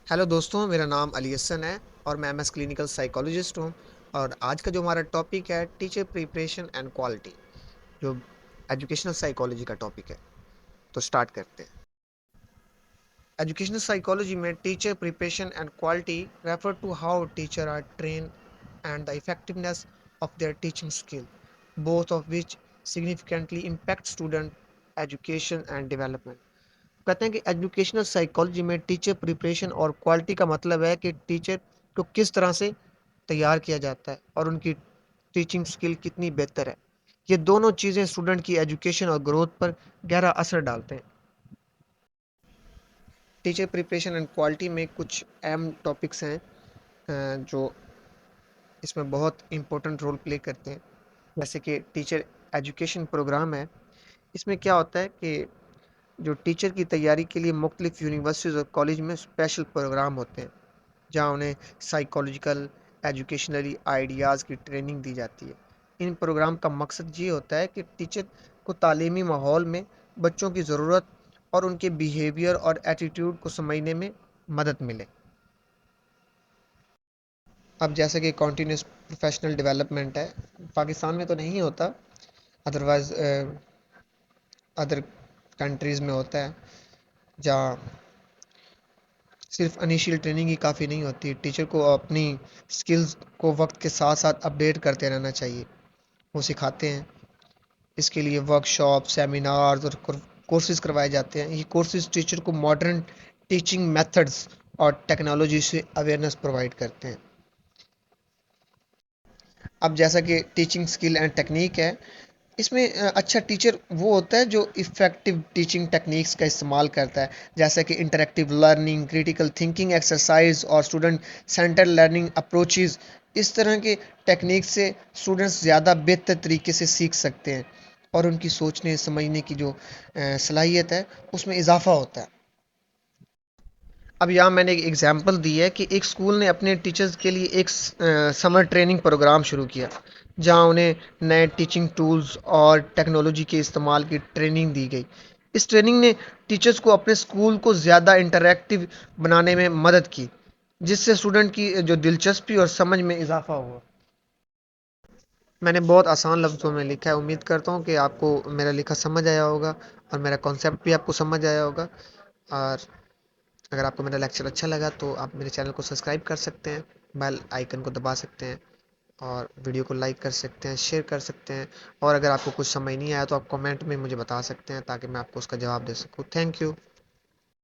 Hello दोस्तों, मेरा नाम अली हसन है और मैं एमएस क्लिनिकल साइकोलॉजिस्ट हूँ। और आज का जो हमारा टॉपिक है टीचर प्रिपरेशन एंड क्वालिटी, जो एजुकेशनल साइकोलॉजी का टॉपिक है। तो स्टार्ट करते हैं। एजुकेशनल साइकोलॉजी में teacher preparation and quality refer to how teacher are train and the effectiveness of their teaching skill, both of which significantly impact student education and development. कहते हैं कि educational psychology में teacher preparation और quality का मतलब है कि teacher को किस तरह से तैयार किया जाता है और उनकी टीचिंग स्किल कितनी बेहतर है। ये दोनों चीज़ें स्टूडेंट की एजुकेशन और ग्रोथ पर गहरा असर डालते हैं। टीचर प्रिपरेशन एंड क्वालिटी में कुछ अहम टॉपिक्स हैं जो इसमें बहुत इंपॉर्टेंट रोल प्ले करते हैं। जैसे कि टीचर एजुकेशन प्रोग्राम है। इसमें क्या होता है कि जो टीचर की तैयारी के लिए मुख्तलिफ यूनिवर्सिटीज़ और कॉलेज में स्पेशल प्रोग्राम होते हैं, जहाँ उन्हें साइकोलॉजिकल एजुकेशनली आइडियाज़ की ट्रेनिंग दी जाती है। इन प्रोग्राम का मकसद ये होता है कि टीचर को तालीमी माहौल में बच्चों की ज़रूरत और उनके बिहेवियर और एटीट्यूड को समझने में मदद मिले। अब जैसे कि कॉन्टीन्यूस प्रोफेशनल डेवलपमेंट है, पाकिस्तान में तो नहीं होता, अदरवाइज़ अदर कंट्रीज़ में होता है, जहाँ सिर्फ इनिशियल ट्रेनिंग ही काफ़ी नहीं होती। टीचर को अपनी स्किल्स को वक्त के साथ साथ अपडेट करते रहना चाहिए। वो सिखाते हैं। इसके लिए वर्कशॉप, सेमिनार्स और कोर्सेज करवाए जाते हैं। ये कोर्सेज टीचर को मॉडर्न टीचिंग मेथड्स और टेक्नोलॉजी से अवेयरनेस प्रोवाइड करते हैं। अब जैसा कि टीचिंग स्किल एंड टेक्निक है, इसमें अच्छा टीचर वो होता है जो इफ़ेक्टिव टीचिंग टेक्निक्स का इस्तेमाल करता है, जैसे कि interactive learning, critical thinking exercise और स्टूडेंट सेंटर लर्निंग अप्रोचेस। इस तरह के टेक्निक से स्टूडेंट्स ज़्यादा बेहतर तरीके से सीख सकते हैं और उनकी सोचने समझने की जो सलाहियत है उसमें इजाफा होता है। अब यहाँ मैंने एक एग्जांपल दी है कि एक स्कूल ने अपने टीचर्स के लिए एक समर ट्रेनिंग प्रोग्राम शुरू किया, जहाँ उन्हें नए टीचिंग टूल्स और टेक्नोलॉजी के इस्तेमाल की ट्रेनिंग दी गई। इस ट्रेनिंग ने टीचर्स को अपने स्कूल को ज़्यादा इंटरैक्टिव बनाने में मदद की, जिससे स्टूडेंट की जो दिलचस्पी और समझ में इजाफा हुआ। मैंने बहुत आसान लफ्ज़ों में लिखा है। उम्मीद करता हूँ कि आपको मेरा लिखा समझ आया होगा और मेरा कॉन्सेप्ट भी आपको समझ आया होगा। और अगर आपको मेरा लेक्चर अच्छा लगा तो आप मेरे चैनल को सब्सक्राइब कर सकते हैं, बेल आइकन को दबा सकते हैं और वीडियो को लाइक कर सकते हैं, शेयर कर सकते हैं। और अगर आपको कुछ समझ नहीं आया तो आप कमेंट में मुझे बता सकते हैं ताकि मैं आपको उसका जवाब दे सकूँ। Thank you.